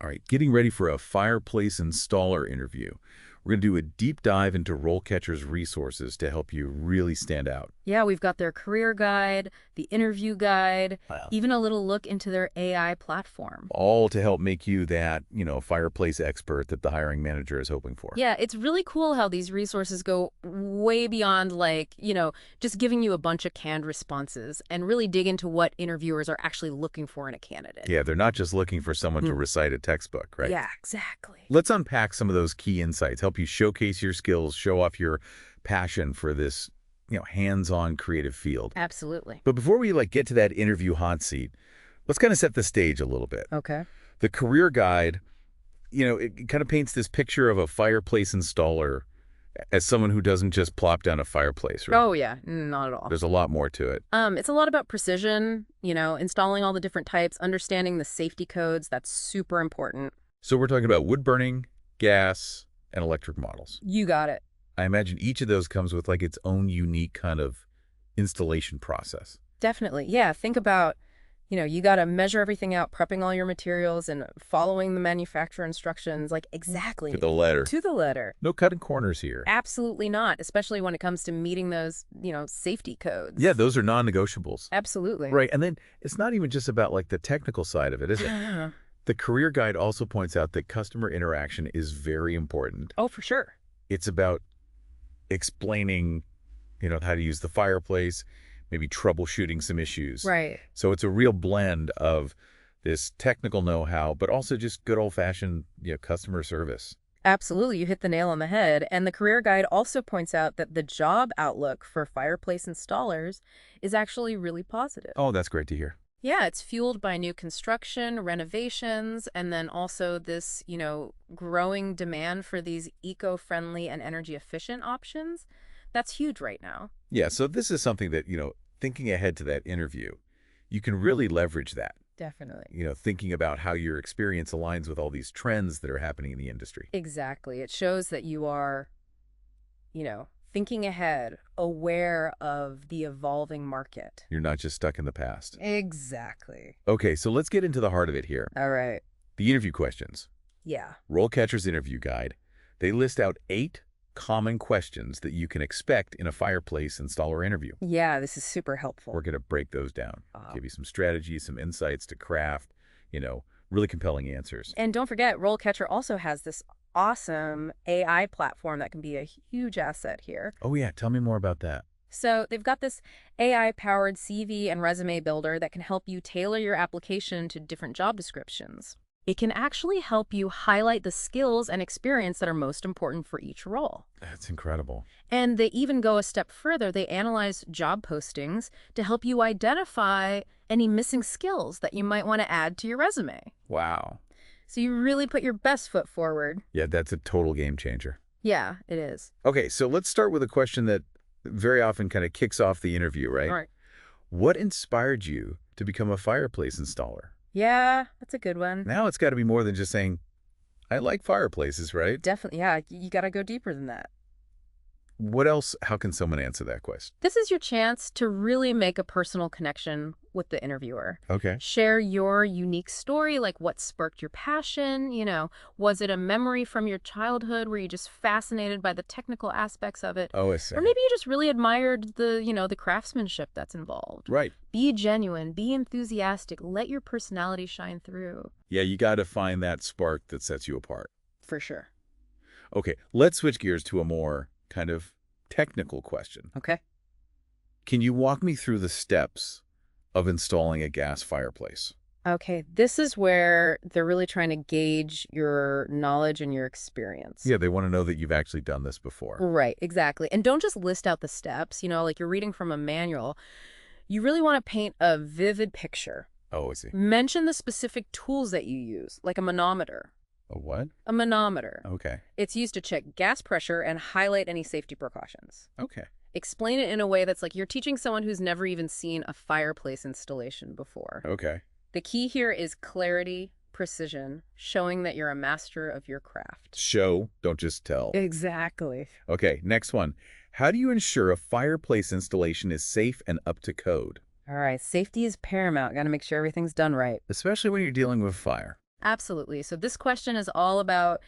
All right, getting ready for a fireplace installer interview. We're going to do a deep dive into RoleCatcher's resources to help you really stand out. Yeah, we've got their career guide, the interview guide, Wow. even a little look into their AI platform. All to help make you that, fireplace expert that the hiring manager is hoping for. Yeah, it's really cool how these resources go way beyond just giving you a bunch of canned responses and really dig into what interviewers are actually looking for in a candidate. Yeah, they're not just looking for someone to recite a textbook, right? Yeah, exactly. Let's unpack some of those key insights, help you showcase your skills, show off your passion for this, hands-on creative field. Absolutely. But before we get to that interview hot seat, let's kind of set the stage a little bit. Okay. The career guide, it kind of paints this picture of a fireplace installer as someone who doesn't just plop down a fireplace, right? Oh, yeah, not at all. There's a lot more to it. It's a lot about precision, installing all the different types, understanding the safety codes. That's super important. So we're talking about wood burning, gas, and electric models. You got it. I imagine each of those comes with its own unique kind of installation process. Definitely. Yeah, think about, you got to measure everything out, prepping all your materials and following the manufacturer instructions, exactly. To the letter. To the letter. No cutting corners here. Absolutely not, especially when it comes to meeting those, safety codes. Yeah, those are non-negotiables. Absolutely. Right, and then it's not even just about the technical side of it, is it? Yeah. The career guide also points out that customer interaction is very important. Oh, for sure. It's about explaining, how to use the fireplace, maybe troubleshooting some issues. Right. So it's a real blend of this technical know-how, but also just good old-fashioned, customer service. Absolutely. You hit the nail on the head. And the career guide also points out that the job outlook for fireplace installers is actually really positive. Oh, that's great to hear. Yeah, it's fueled by new construction, renovations, and then also this, growing demand for these eco-friendly and energy-efficient options. That's huge right now. Yeah, so this is something that, thinking ahead to that interview, you can really leverage that. Definitely. Thinking about how your experience aligns with all these trends that are happening in the industry. Exactly. It shows that you are, thinking ahead, aware of the evolving market. You're not just stuck in the past. Exactly. Okay, so let's get into the heart of it here. All right. The interview questions. Yeah. RoleCatcher's interview guide. They list out 8 common questions that you can expect in a fireplace installer interview. Yeah, this is super helpful. We're going to break those down, give you some strategies, some insights to craft, really compelling answers. And don't forget, RoleCatcher also has this awesome AI platform that can be a huge asset here. Oh yeah, tell me more about that. So they've got this AI-powered CV and resume builder that can help you tailor your application to different job descriptions. It can actually help you highlight the skills and experience that are most important for each role. That's incredible. And they even go a step further. They analyze job postings to help you identify any missing skills that you might want to add to your resume. Wow. So you really put your best foot forward. Yeah, that's a total game changer. Yeah, it is. Okay, so let's start with a question that very often kind of kicks off the interview, right? All right. What inspired you to become a fireplace installer? Yeah, that's a good one. Now it's got to be more than just saying, I like fireplaces, right? Definitely. Yeah, you got to go deeper than that. What else? How can someone answer that question? This is your chance to really make a personal connection with the interviewer. Okay. Share your unique story, like what sparked your passion, was it a memory from your childhood? Were you just fascinated by the technical aspects of it? Oh, I see. Or maybe you just really admired the craftsmanship that's involved. Right. Be genuine, be enthusiastic, let your personality shine through. Yeah, you got to find that spark that sets you apart. For sure. Okay, let's switch gears to a more kind of technical question. Okay. Can you walk me through the steps of installing a gas fireplace? Okay, this is where they're really trying to gauge your knowledge and your experience. Yeah, they want to know that you've actually done this before. Right, exactly. And don't just list out the steps, like you're reading from a manual. You really want to paint a vivid picture. Oh, I see. Mention the specific tools that you use, like a manometer. A what? A manometer. Okay. It's used to check gas pressure and highlight any safety precautions. Okay. Explain it in a way that's like you're teaching someone who's never even seen a fireplace installation before. Okay. The key here is clarity, precision, showing that you're a master of your craft. Show, don't just tell. Exactly. Okay, next one. How do you ensure a fireplace installation is safe and up to code? All right, safety is paramount. Got to make sure everything's done right. Especially when you're dealing with fire. Absolutely. So this question is all about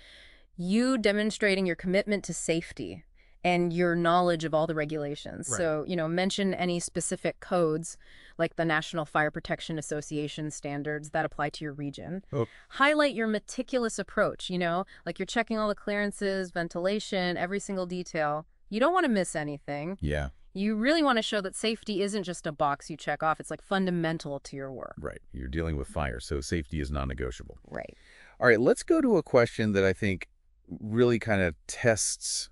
you demonstrating your commitment to safety and your knowledge of all the regulations. Right. So, mention any specific codes like the National Fire Protection Association standards that apply to your region. Oh, Highlight your meticulous approach, like you're checking all the clearances, ventilation, every single detail. You don't want to miss anything. yeah, You really want to show that safety isn't just a box you check off. It's like fundamental to your work. right. You're dealing with fire, so safety is non-negotiable. Right. All right, let's go to a question that I think really kind of tests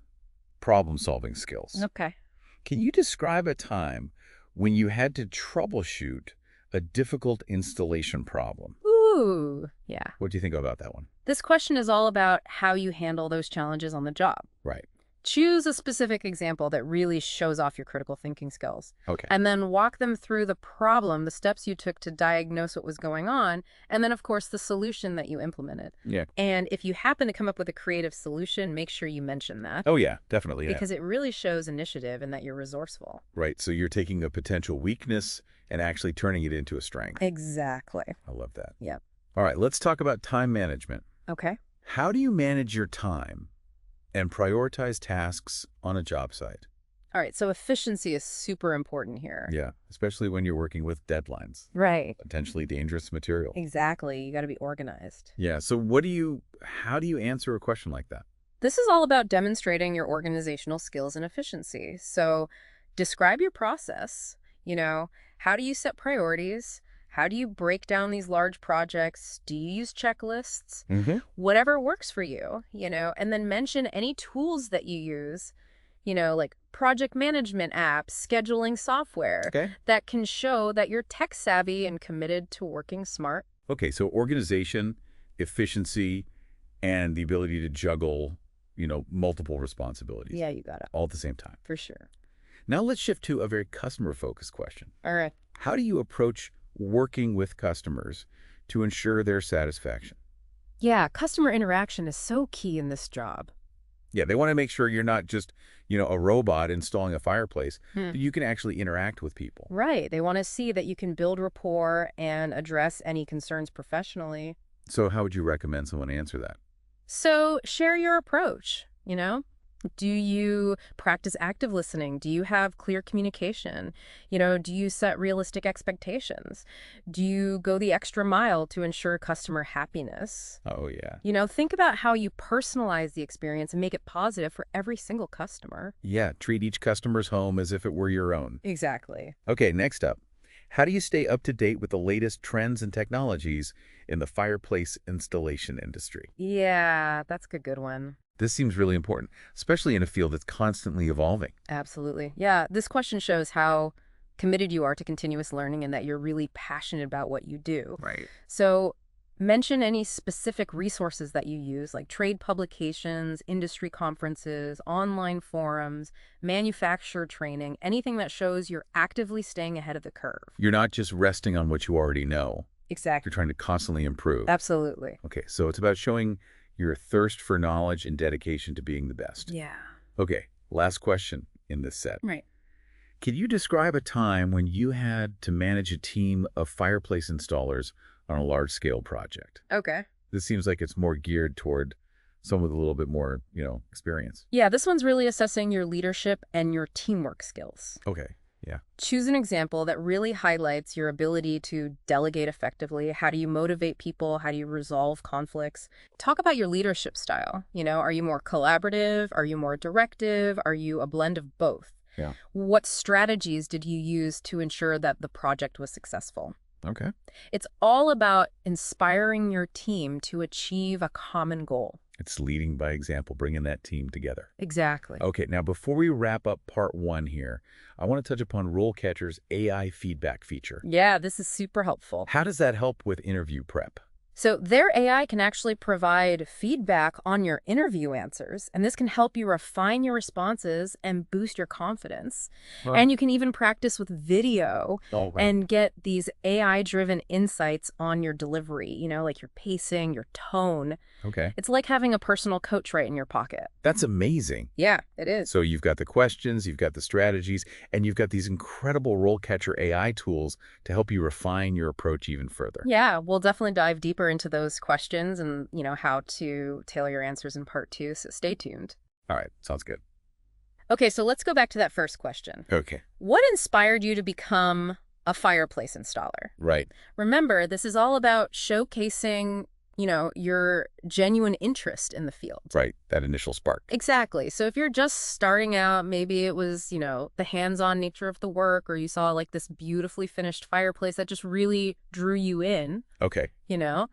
problem-solving skills. Okay. Can you describe a time when you had to troubleshoot a difficult installation problem? Ooh, yeah. What do you think about that one? This question is all about how you handle those challenges on the job. Right. Choose a specific example that really shows off your critical thinking skills, Okay. and then walk them through the problem, the steps you took to diagnose what was going on, and then, of course, the solution that you implemented. Yeah. And if you happen to come up with a creative solution, make sure you mention that. Oh, yeah, definitely. Yeah. Because it really shows initiative and that you're resourceful. Right. So you're taking a potential weakness and actually turning it into a strength. Exactly. I love that. Yep. All right, let's talk about time management. Okay. How do you manage your time and prioritize tasks on a job site? All right. So efficiency is super important here. Yeah, especially when you're working with deadlines, Right. potentially dangerous material. Exactly. You got to be organized. Yeah, so how do you answer a question like that? This is all about demonstrating your organizational skills and efficiency. So describe your process. How do you set priorities? How do you break down these large projects? Do you use checklists? Mm-hmm. Whatever works for you, and then mention any tools that you use, like project management apps, scheduling software Okay. that can show that you're tech savvy and committed to working smart. Okay, so organization, efficiency, and the ability to juggle, multiple responsibilities Yeah, you got it. all at the same time. For sure. Now let's shift to a very customer-focused question. All right. How do you approach working with customers to ensure their satisfaction? Yeah, customer interaction is so key in this job. Yeah, they want to make sure you're not just, a robot installing a fireplace, Hmm. but you can actually interact with people. Right. They want to see that you can build rapport and address any concerns professionally. So how would you recommend someone answer that? So share your approach, Do you practice active listening? Do you have clear communication? Do you set realistic expectations? Do you go the extra mile to ensure customer happiness? Oh, yeah. Think about how you personalize the experience and make it positive for every single customer. Yeah, treat each customer's home as if it were your own. Exactly. Okay, next up. How do you stay up to date with the latest trends and technologies in the fireplace installation industry? Yeah, that's a good one. This seems really important, especially in a field that's constantly evolving. Absolutely. Yeah, this question shows how committed you are to continuous learning and that you're really passionate about what you do. Right. So mention any specific resources that you use, like trade publications, industry conferences, online forums, manufacturer training, anything that shows you're actively staying ahead of the curve. You're not just resting on what you already know. Exactly. You're trying to constantly improve. Absolutely. Okay, so it's about showing your thirst for knowledge and dedication to being the best. Yeah. Okay, last question in this set. Right. Can you describe a time when you had to manage a team of fireplace installers on a large-scale project? Okay. This seems like it's more geared toward someone with a little bit more, experience. Yeah, this one's really assessing your leadership and your teamwork skills. Okay, yeah. Choose an example that really highlights your ability to delegate effectively. How do you motivate people? How do you resolve conflicts? Talk about your leadership style. Are you more collaborative? Are you more directive? Are you a blend of both? Yeah. What strategies did you use to ensure that the project was successful? Okay. It's all about inspiring your team to achieve a common goal. It's leading by example, bringing that team together. Exactly. Okay, now before we wrap up part 1 here, I want to touch upon RoleCatcher's AI feedback feature. Yeah, this is super helpful. How does that help with interview prep? So their AI can actually provide feedback on your interview answers, and this can help you refine your responses and boost your confidence. Huh. And you can even practice with video Oh, wow. and get these AI-driven insights on your delivery, like your pacing, your tone. Okay. It's like having a personal coach right in your pocket. That's amazing. Yeah, it is. So you've got the questions, you've got the strategies, and you've got these incredible RoleCatcher AI tools to help you refine your approach even further. Yeah, we'll definitely dive deeper deeper into those questions and, how to tailor your answers in part 2, so stay tuned. All right, sounds good. Okay, so let's go back to that first question. Okay. What inspired you to become a fireplace installer? Right. Remember, this is all about showcasing, your genuine interest in the field. Right, that initial spark. Exactly. So if you're just starting out, maybe it was, the hands-on nature of the work, or you saw like this beautifully finished fireplace that just really drew you in. Okay. Yeah.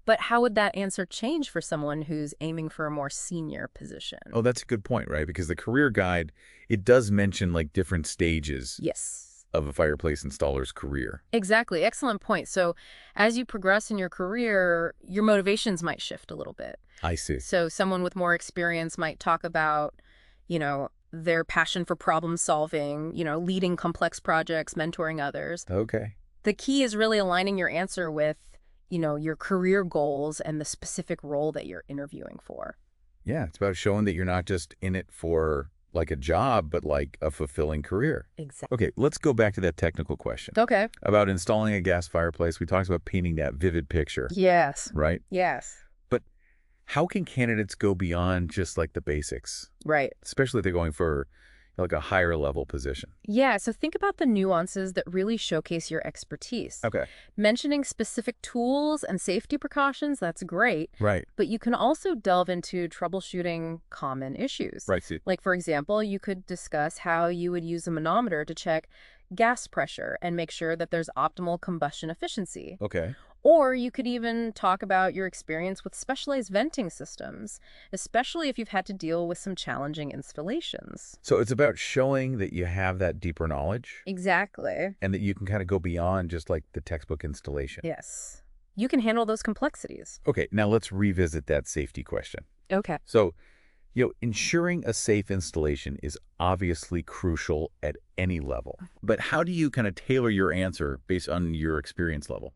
But how would that answer change for someone who's aiming for a more senior position? Oh, that's a good point, right? Because the career guide, it does mention like different stages Yes. of a fireplace installer's career. Exactly. Excellent point. So as you progress in your career, your motivations might shift a little bit. I see. So someone with more experience might talk about, their passion for problem solving, leading complex projects, mentoring others. Okay. The key is really aligning your answer with, your career goals and the specific role that you're interviewing for. Yeah, it's about showing that you're not just in it for like a job, but like a fulfilling career. Exactly. Okay, let's go back to that technical question. Okay. About installing a gas fireplace. We talked about painting that vivid picture, Yes. right? Yes. But how can candidates go beyond just like the basics, Right. especially if they're going for like a higher level position? Yeah, so think about the nuances that really showcase your expertise. Okay. Mentioning specific tools and safety precautions, that's great. Right. But you can also delve into troubleshooting common issues. Right. See. Like, for example, you could discuss how you would use a manometer to check gas pressure and make sure that there's optimal combustion efficiency. Okay. Or you could even talk about your experience with specialized venting systems, especially if you've had to deal with some challenging installations. So it's about showing that you have that deeper knowledge Exactly. and that you can kind of go beyond just like the textbook installation. Yes. You can handle those complexities. Okay, now let's revisit that safety question. Okay. So, ensuring a safe installation is obviously crucial at any level. But how do you kind of tailor your answer based on your experience level?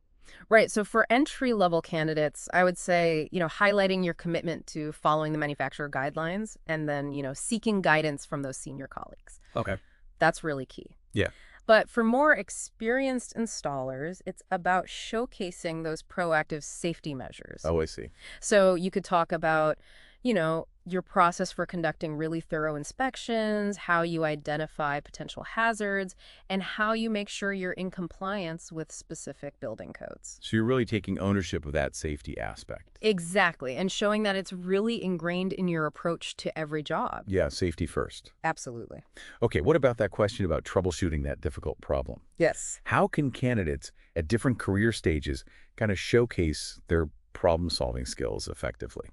Right. So for entry-level candidates, I would say, highlighting your commitment to following the manufacturer guidelines and then, seeking guidance from those senior colleagues. Okay. That's really key. Yeah. But for more experienced installers, it's about showcasing those proactive safety measures. Oh, I see. So you could talk about, your process for conducting really thorough inspections, how you identify potential hazards, and how you make sure you're in compliance with specific building codes. So you're really taking ownership of that safety aspect. Exactly, and showing that it's really ingrained in your approach to every job. Yeah, safety first. Absolutely. Okay, what about that question about troubleshooting that difficult problem? Yes. How can candidates at different career stages kind of showcase their problem-solving skills effectively?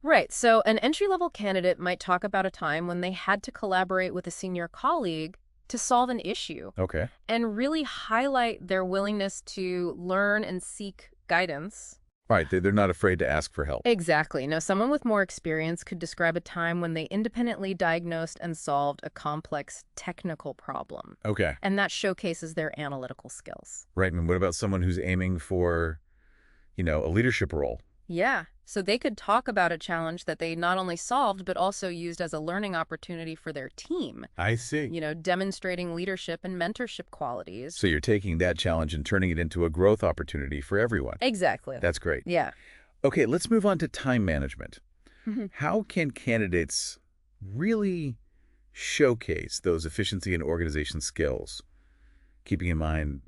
Right. So an entry-level candidate might talk about a time when they had to collaborate with a senior colleague to solve an issue Okay. and really highlight their willingness to learn and seek guidance. Right, they're not afraid to ask for help. Exactly. Now, someone with more experience could describe a time when they independently diagnosed and solved a complex technical problem. Okay. And that showcases their analytical skills. Right, and what about someone who's aiming for, a leadership role? Yeah. So they could talk about a challenge that they not only solved, but also used as a learning opportunity for their team. I see. Demonstrating leadership and mentorship qualities. So you're taking that challenge and turning it into a growth opportunity for everyone. Exactly. That's great. Yeah. Okay, let's move on to time management. Mhm. How can candidates really showcase those efficiency and organization skills, keeping in mind,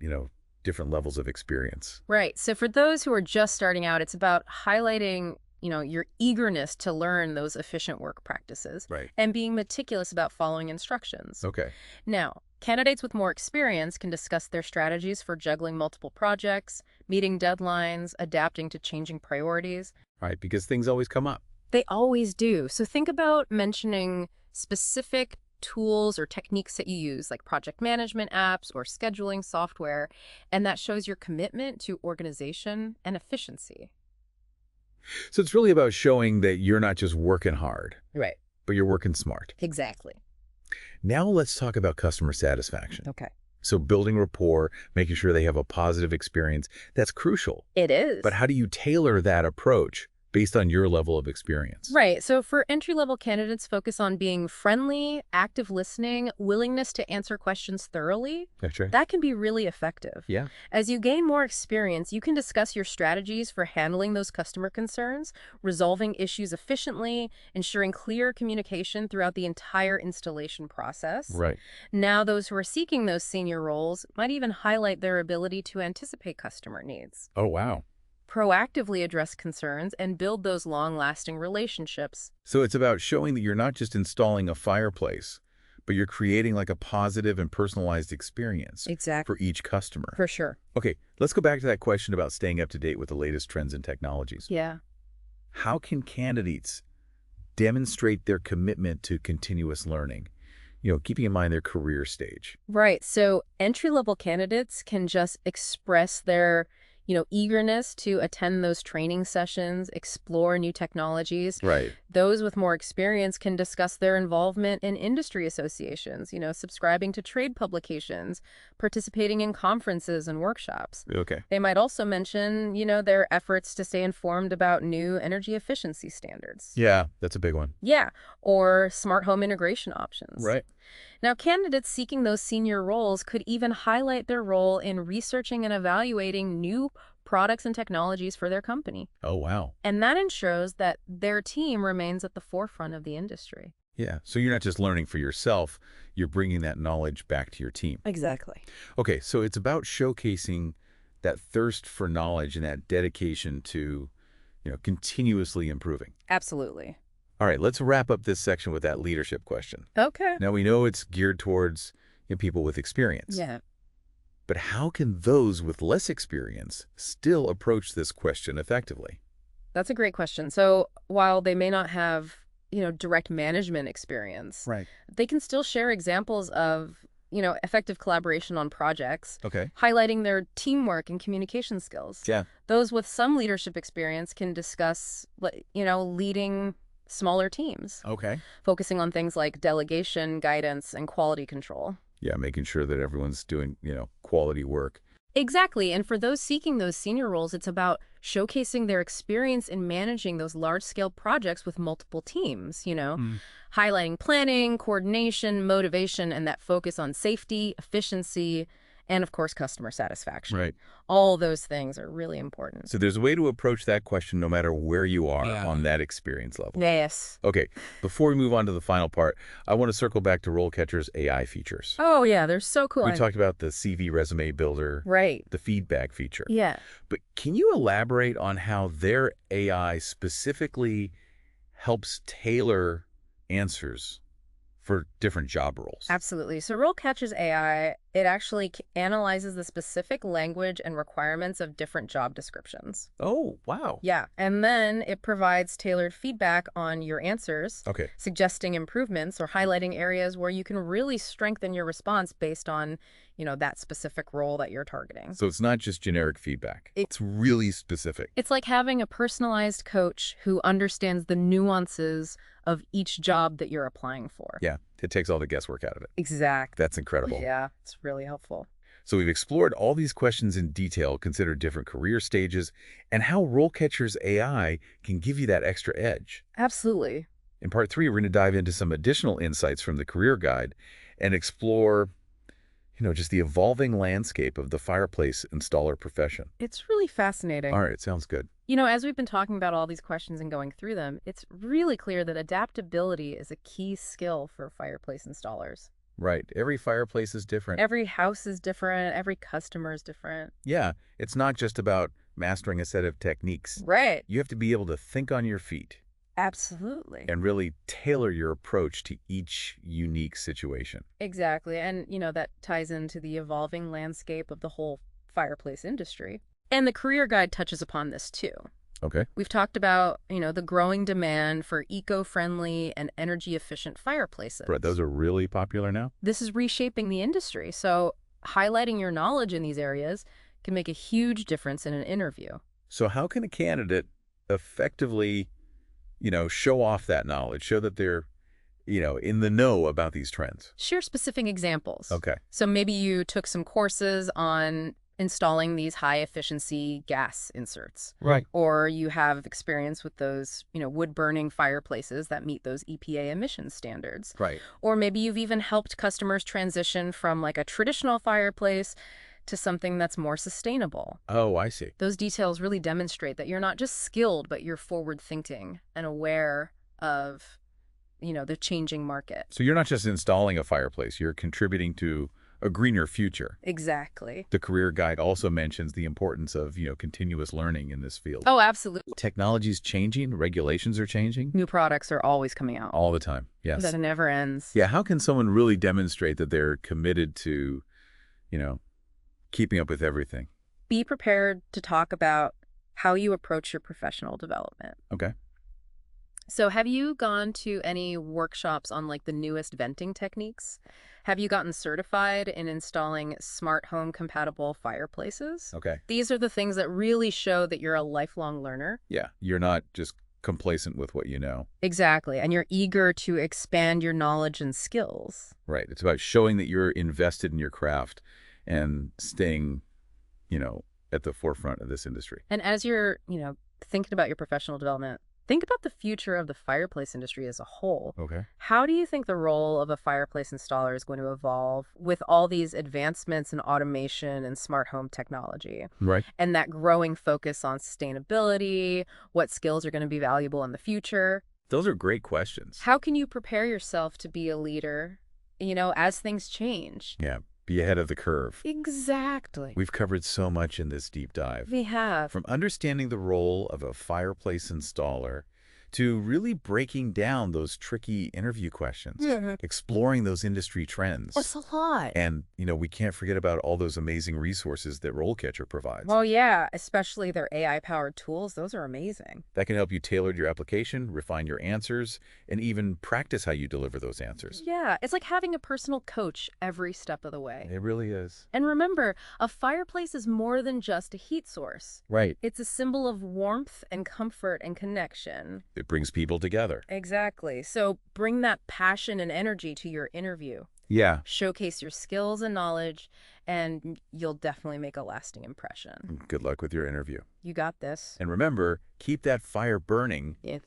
different levels of experience? Right. So for those who are just starting out, it's about highlighting, your eagerness to learn those efficient work practices. Right. And being meticulous about following instructions. Okay. Now, candidates with more experience can discuss their strategies for juggling multiple projects, meeting deadlines, adapting to changing priorities. Right, because things always come up. They always do. So think about mentioning specific tools or techniques that you use, like project management apps or scheduling software, and that shows your commitment to organization and efficiency. So it's really about showing that you're not just working hard, Right. but you're working smart. Exactly. Now let's talk about customer satisfaction. Okay. So building rapport, making sure they have a positive experience, that's crucial. It is. But how do you tailor that approach based on your level of experience. Right. So for entry-level candidates, focus on being friendly, active listening, willingness to answer questions thoroughly. That's right. That can be really effective. Yeah. As you gain more experience, you can discuss your strategies for handling those customer concerns, resolving issues efficiently, ensuring clear communication throughout the entire installation process. Right. Now, those who are seeking those senior roles might even highlight their ability to anticipate customer needs, Oh, wow. proactively address concerns, and build those long-lasting relationships. So it's about showing that you're not just installing a fireplace, but you're creating like a positive and personalized experience Exactly. for each customer. For sure. Okay, let's go back to that question about staying up to date with the latest trends and technologies. Yeah. How can candidates demonstrate their commitment to continuous learning, keeping in mind their career stage? Right. So entry-level candidates can just express their, eagerness to attend those training sessions, explore new technologies. Right. Those with more experience can discuss their involvement in industry associations, subscribing to trade publications, participating in conferences and workshops. Okay. They might also mention, their efforts to stay informed about new energy efficiency standards. Yeah, that's a big one. Yeah, or smart home integration options. Right. Now, candidates seeking those senior roles could even highlight their role in researching and evaluating new products and technologies for their company. Oh, wow. And that ensures that their team remains at the forefront of the industry. Yeah, so you're not just learning for yourself, you're bringing that knowledge back to your team. Exactly. Okay, so it's about showcasing that thirst for knowledge and that dedication to, continuously improving. Absolutely. All right, let's wrap up this section with that leadership question. Okay. Now, we know it's geared towards people with experience. Yeah. But how can those with less experience still approach this question effectively? That's a great question. So while they may not have, direct management experience, Right. they can still share examples of, effective collaboration on projects, Okay. highlighting their teamwork and communication skills. Yeah. Those with some leadership experience can discuss, leading smaller teams, Okay. focusing on things like delegation, guidance, and quality control. Yeah, making sure that everyone's doing, quality work. Exactly. And for those seeking those senior roles, it's about showcasing their experience in managing those large-scale projects with multiple teams, highlighting planning, coordination, motivation, and that focus on safety, efficiency, and, of course, customer satisfaction. Right. All those things are really important. So there's a way to approach that question no matter where you are Yeah. on that experience level. Yes. Okay, before we move on to the final part, I want to circle back to RoleCatcher's AI features. Oh, yeah, they're so cool. We talked about the CV resume builder, Right. the feedback feature. Yeah. But can you elaborate on how their AI specifically helps tailor answers for different job roles? Absolutely. So RoleCatcher's AI, it actually analyzes the specific language and requirements of different job descriptions. Oh, wow. Yeah. And then it provides tailored feedback on your answers, Okay. suggesting improvements or highlighting areas where you can really strengthen your response based on, that specific role that you're targeting. So it's not just generic feedback. It's really specific. It's like having a personalized coach who understands the nuances of each job that you're applying for. Yeah, it takes all the guesswork out of it. Exactly. That's incredible. Yeah, it's really helpful. So we've explored all these questions in detail, considered different career stages, and how RoleCatcher's AI can give you that extra edge. Absolutely. In part 3, we're going to dive into some additional insights from the career guide and explore, just the evolving landscape of the fireplace installer profession. It's really fascinating. All right, sounds good. As we've been talking about all these questions and going through them, it's really clear that adaptability is a key skill for fireplace installers. Right. Every fireplace is different. Every house is different. Every customer is different. Yeah, it's not just about mastering a set of techniques. Right. You have to be able to think on your feet Absolutely. and really tailor your approach to each unique situation. Exactly. And, that ties into the evolving landscape of the whole fireplace industry. And the career guide touches upon this too. Okay. We've talked about, the growing demand for eco-friendly and energy-efficient fireplaces. Right, those are really popular now? This is reshaping the industry, so highlighting your knowledge in these areas can make a huge difference in an interview. So how can a candidate effectively, show off that knowledge, show that they're, in the know about these trends? Share specific examples. Okay. So maybe you took some courses on installing these high-efficiency gas inserts. Right. Or you have experience with those, wood-burning fireplaces that meet those EPA emission standards. Right. Or maybe you've even helped customers transition from like a traditional fireplace to something that's more sustainable. Oh, I see. Those details really demonstrate that you're not just skilled, but you're forward-thinking and aware of, the changing market. So you're not just installing a fireplace, you're contributing to a greener future. Exactly. The career guide also mentions the importance of, continuous learning in this field. Oh, absolutely. Technology's changing, regulations are changing. New products are always coming out. All the time, yes. That never ends. Yeah, how can someone really demonstrate that they're committed to, keeping up with everything? Be prepared to talk about how you approach your professional development. Okay. So have you gone to any workshops on like the newest venting techniques? Have you gotten certified in installing smart home compatible fireplaces? Okay. These are the things that really show that you're a lifelong learner. Yeah, you're not just complacent with what you know. Exactly. And you're eager to expand your knowledge and skills. Right. It's about showing that you're invested in your craft and staying, at the forefront of this industry. And as you're, thinking about your professional development, think about the future of the fireplace industry as a whole. Okay. How do you think the role of a fireplace installer is going to evolve with all these advancements in automation and smart home technology? Right. And that growing focus on sustainability, what skills are going to be valuable in the future? Those are great questions. How can you prepare yourself to be a leader, as things change? Yeah. Be ahead of the curve. Exactly. We've covered so much in this deep dive. We have. From understanding the role of a fireplace installer to really breaking down those tricky interview questions, exploring those industry trends. It's a lot. And, we can't forget about all those amazing resources that RoleCatcher provides. Well, yeah, especially their AI-powered tools. Those are amazing. That can help you tailor your application, refine your answers, and even practice how you deliver those answers. Yeah, it's like having a personal coach every step of the way. It really is. And remember, a fireplace is more than just a heat source. Right. It's a symbol of warmth and comfort and connection. It brings people together. Exactly. So bring that passion and energy to your interview. Yeah. Showcase your skills and knowledge, and you'll definitely make a lasting impression. Good luck with your interview. You got this. And remember, keep that fire burning. It's